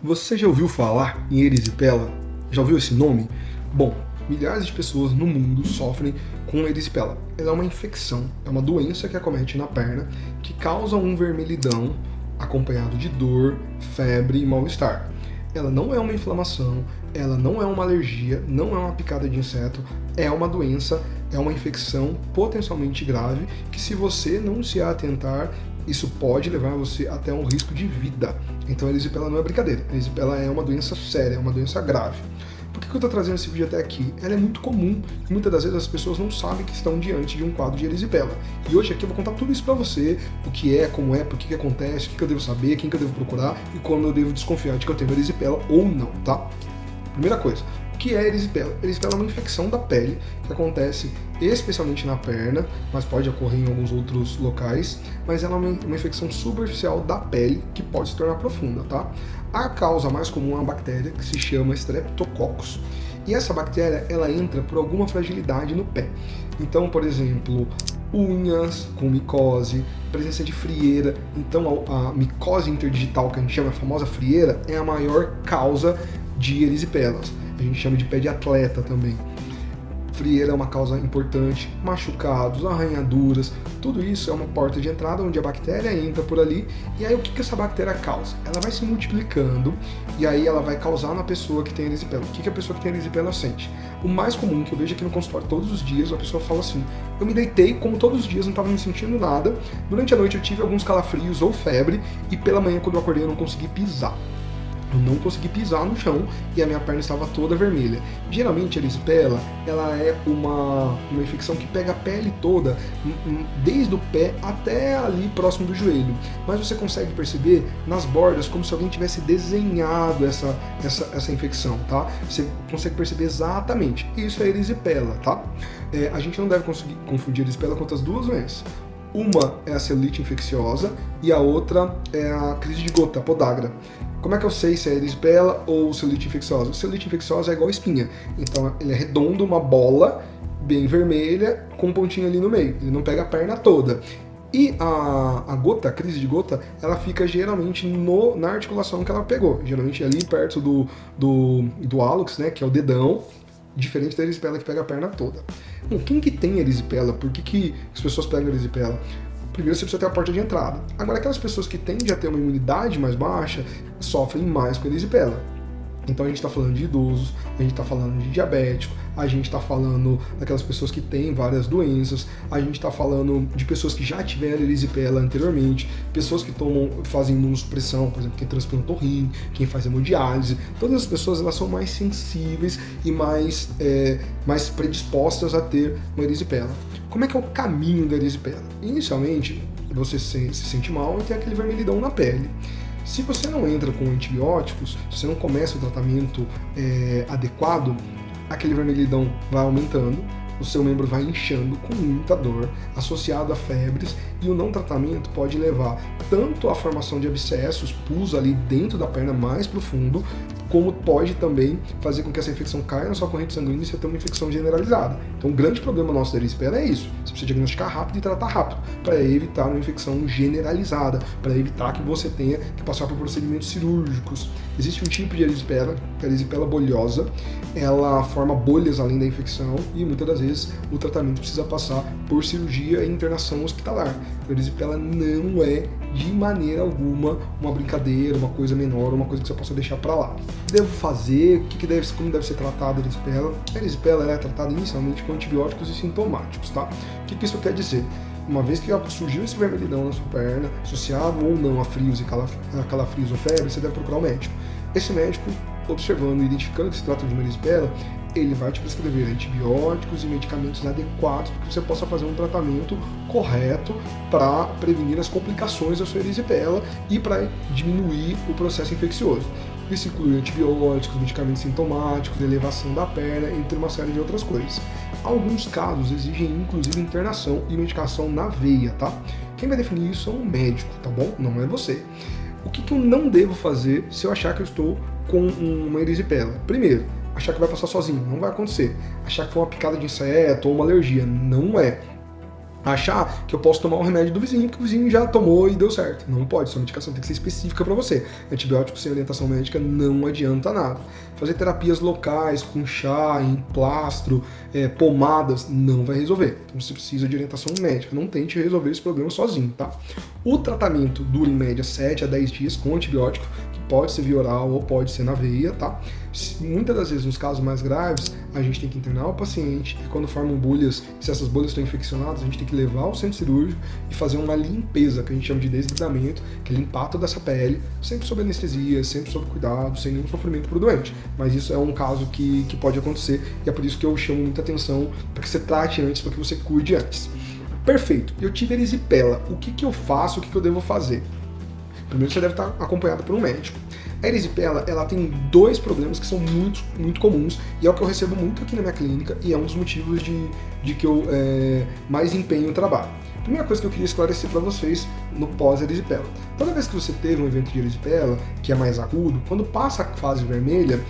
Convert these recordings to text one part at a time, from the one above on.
Você já ouviu falar em erisipela? Já ouviu esse nome? Bom, milhares de pessoas no mundo sofrem com erisipela. Ela é uma infecção, é uma doença que acomete na perna, que causa um vermelhidão acompanhado de dor, febre e mal-estar. Ela não é uma inflamação, ela não é uma alergia, não é uma picada de inseto, é uma doença, é uma infecção potencialmente grave que, se você não se atentar, isso pode levar você até um risco de vida. Então a erisipela não é brincadeira, a erisipela é uma doença séria, é uma doença grave. Por que eu estou trazendo esse vídeo até aqui? Ela é muito comum e muitas das vezes as pessoas não sabem que estão diante de um quadro de erisipela. E hoje aqui eu vou contar tudo isso para você, o que é, como é, por que acontece, o que eu devo saber, quem que eu devo procurar e quando eu devo desconfiar de que eu tenho erisipela ou não, tá? Primeira coisa, o que é erisipela? Erisipela é uma infecção da pele que acontece especialmente na perna, mas pode ocorrer em alguns outros locais, mas ela é uma infecção superficial da pele que pode se tornar profunda, tá? A causa mais comum é uma bactéria que se chama Streptococcus. E essa bactéria, ela entra por alguma fragilidade no pé. Então, por exemplo, unhas com micose, presença de frieira. Então, a micose interdigital, que a gente chama a famosa frieira, é a maior causa de erisipelas. A gente chama de pé de atleta também. Frieira é uma causa importante, machucados, arranhaduras, tudo isso é uma porta de entrada onde a bactéria entra por ali. E aí o que essa bactéria causa? Ela vai se multiplicando e aí ela vai causar na pessoa que tem erisipela. O que a pessoa que tem erisipela sente? O mais comum que eu vejo aqui no consultório todos os dias, a pessoa fala assim: eu me deitei como todos os dias, não estava me sentindo nada, durante a noite eu tive alguns calafrios ou febre e pela manhã quando eu acordei eu não consegui pisar. Eu não consegui pisar no chão e a minha perna estava toda vermelha. Geralmente a erisipela, ela é uma infecção que pega a pele toda, desde o pé até ali próximo do joelho. Mas você consegue perceber nas bordas como se alguém tivesse desenhado essa infecção, tá? Você consegue perceber exatamente. Isso é erisipela, tá? A gente não deve conseguir confundir erisipela com outras duas doenças. Uma é a celulite infecciosa e a outra é a crise de gota, a podagra. Como é que eu sei se é erisipela ou celulite infecciosa? Celulite infecciosa é igual espinha. Então ele é redondo, uma bola bem vermelha com um pontinho ali no meio. Ele não pega a perna toda. E a gota, a crise de gota, ela fica geralmente na articulação que ela pegou. Geralmente ali perto do hálux, né, que é o dedão. Diferente da erisipela que pega a perna toda. Bom, quem que tem erisipela? Por que as pessoas pegam erisipela? Primeiro você precisa ter a porta de entrada. Agora, aquelas pessoas que tendem a ter uma imunidade mais baixa sofrem mais com erisipela. Então a gente está falando de idosos, a gente está falando de diabético, a gente está falando daquelas pessoas que têm várias doenças, a gente está falando de pessoas que já tiveram erisipela anteriormente, pessoas que fazem imunossupressão, por exemplo, quem transplanta o rim, quem faz hemodiálise. Todas as pessoas elas são mais sensíveis e mais predispostas a ter uma erisipela. Como é que é o caminho da erisipela? Inicialmente, você se sente mal e tem aquele vermelhidão na pele. Se você não entra com antibióticos, se você não começa o tratamento adequado, aquele vermelhidão vai aumentando, o seu membro vai inchando com muita dor, associado a febres, e o não tratamento pode levar tanto à formação de abscessos, pus ali dentro da perna mais profundo, como pode também fazer com que essa infecção caia na sua corrente sanguínea e você tenha uma infecção generalizada. Então o grande problema nosso da erisipela é isso. Você precisa diagnosticar rápido e tratar rápido, para evitar uma infecção generalizada, para evitar que você tenha que passar por procedimentos cirúrgicos. Existe um tipo de erisipela, que é a erisipela bolhosa, ela forma bolhas além da infecção e muitas das vezes o tratamento precisa passar por cirurgia e internação hospitalar. A erisipela não é de maneira alguma uma brincadeira, uma coisa menor, uma coisa que você possa deixar para lá. O que devo fazer? Como deve ser tratada a erisipela? A erisipela é tratada inicialmente com antibióticos e sintomáticos, tá? O que isso quer dizer? Uma vez que surgiu esse vermelhidão na sua perna, associado ou não a frios e calafrios ou febre, você deve procurar um médico. Esse médico, observando e identificando que se trata de uma erisipela, ele vai te prescrever antibióticos e medicamentos adequados para que você possa fazer um tratamento correto para prevenir as complicações da sua erisipela e para diminuir o processo infeccioso. Isso inclui antibióticos, medicamentos sintomáticos, elevação da perna, entre uma série de outras coisas. Alguns casos exigem inclusive internação e medicação na veia, tá? Quem vai definir isso é um médico, tá bom? Não é você. O que eu não devo fazer se eu achar que eu estou com uma erisipela? Primeiro, achar que vai passar sozinho, não vai acontecer. Achar que foi uma picada de inseto ou uma alergia, não é. achar que eu posso tomar um remédio do vizinho, porque o vizinho já tomou e deu certo. Não pode, sua medicação tem que ser específica para você. Antibiótico sem orientação médica não adianta nada. Fazer terapias locais, com chá, em plastro, pomadas, não vai resolver. Então você precisa de orientação médica. Não tente resolver esse problema sozinho, tá? O tratamento dura em média 7 a 10 dias com antibiótico, que pode ser via oral ou pode ser na veia, tá? Muitas das vezes, nos casos mais graves, a gente tem que internar o paciente e quando formam bolhas, se essas bolhas estão infeccionadas, a gente tem que levar ao centro cirúrgico e fazer uma limpeza, que a gente chama de desbridamento, que é limpar toda essa pele, sempre sob anestesia, sempre sob cuidado, sem nenhum sofrimento para o doente. Mas isso é um caso que pode acontecer e é por isso que eu chamo muita atenção para que você trate antes, para que você cuide antes. Perfeito, eu tive erisipela, o que eu faço, o que eu devo fazer? Primeiro você deve estar acompanhado por um médico. A erisipela, ela tem dois problemas que são muito comuns e é o que eu recebo muito aqui na minha clínica e é um dos motivos de que eu mais empenho o trabalho. Primeira coisa que eu queria esclarecer para vocês no pós-erisipela. Toda vez que você teve um evento de erisipela, que é mais agudo, quando passa a fase vermelha,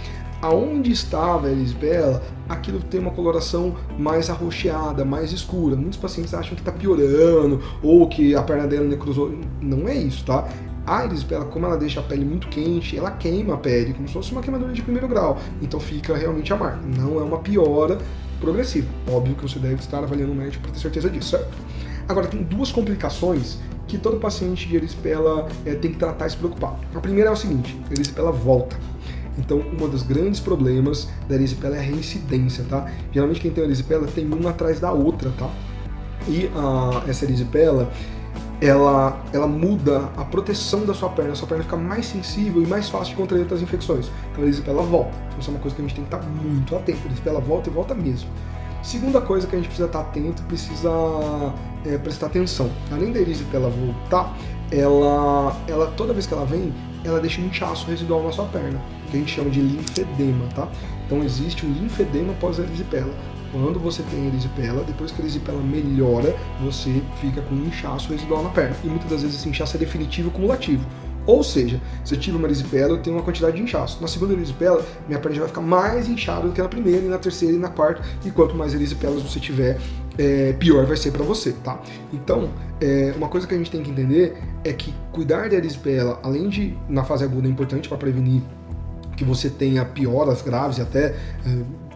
aonde estava a erisipela, aquilo tem uma coloração mais arroxeada, mais escura. Muitos pacientes acham que está piorando ou que a perna dela necrosou. Não é isso, tá? A erisipela, como ela deixa a pele muito quente, ela queima a pele, como se fosse uma queimadura de primeiro grau. Então fica realmente amargo. Não é uma piora progressiva. Óbvio que você deve estar avaliando o médico para ter certeza disso, certo? Agora, tem duas complicações que todo paciente de erisipela tem que tratar e se preocupar. A primeira é o seguinte, a erisipela volta. Então, um dos grandes problemas da erisipela é a reincidência, tá? Geralmente quem tem erisipela tem uma atrás da outra, tá? E essa erisipela, ela muda a proteção da sua perna fica mais sensível e mais fácil de contrair outras infecções. Então a erisipela volta. Então isso é uma coisa que a gente tem que estar muito atento. A erisipela volta e volta mesmo. Segunda coisa que a gente precisa estar atento, precisa prestar atenção. Além da erisipela voltar, ela toda vez que ela vem, ela deixa um inchaço residual na sua perna, que a gente chama de linfedema, tá? Então existe um linfedema pós-erisipela. Quando você tem erisipela, depois que a erisipela melhora, você fica com um inchaço residual na perna. E muitas das vezes esse inchaço é definitivo e cumulativo. Ou seja, se eu tive uma erisipela, eu tenho uma quantidade de inchaço. Na segunda erisipela, minha perna já vai ficar mais inchada do que na primeira, e na terceira e na quarta. E quanto mais erisipelas você tiver, pior vai ser para você, tá? Então, uma coisa que a gente tem que entender é que cuidar da erisipela, além de na fase aguda, é importante para prevenir que você tenha pioras graves e até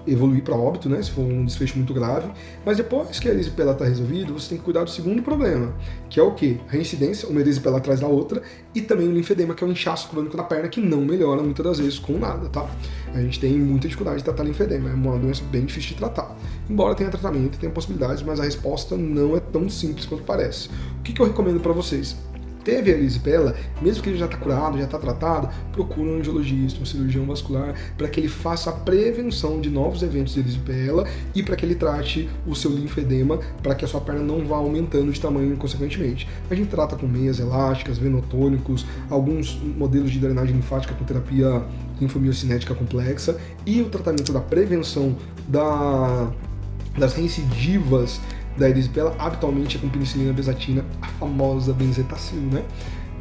evoluir para óbito, né, se for um desfecho muito grave, mas depois que a erisipela está resolvida, você tem que cuidar do segundo problema, que é o quê? Reincidência, uma erisipela atrás da outra, e também o linfedema, que é o inchaço crônico na perna, que não melhora muitas das vezes com nada, tá? A gente tem muita dificuldade de tratar linfedema, é uma doença bem difícil de tratar. Embora tenha tratamento, tenha possibilidades, mas a resposta não é tão simples quanto parece. O que eu recomendo para vocês? Teve a erisipela, mesmo que ele já está curado, já está tratado, procura um angiologista, um cirurgião vascular, para que ele faça a prevenção de novos eventos de erisipela e para que ele trate o seu linfedema, para que a sua perna não vá aumentando de tamanho consequentemente. A gente trata com meias elásticas, venotônicos, alguns modelos de drenagem linfática com terapia linfomiocinética complexa e o tratamento da prevenção das reincidivas da erisipela, habitualmente é com penicilina bezatina, a famosa benzetacil, né?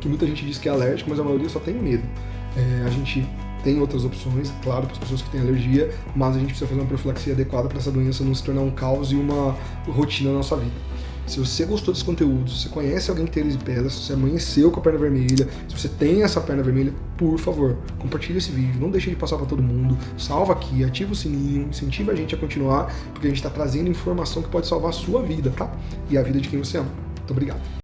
Que muita gente diz que é alérgico, mas a maioria só tem medo. A gente tem outras opções, claro, para as pessoas que têm alergia, mas a gente precisa fazer uma profilaxia adequada para essa doença não se tornar um caos e uma rotina na nossa vida. Se você gostou desse conteúdo, se você conhece alguém que tem erisipela, se você amanheceu com a perna vermelha, se você tem essa perna vermelha, por favor, compartilhe esse vídeo, não deixe de passar para todo mundo, salva aqui, ativa o sininho, incentiva a gente a continuar, porque a gente está trazendo informação que pode salvar a sua vida, tá? E a vida de quem você ama. Muito obrigado.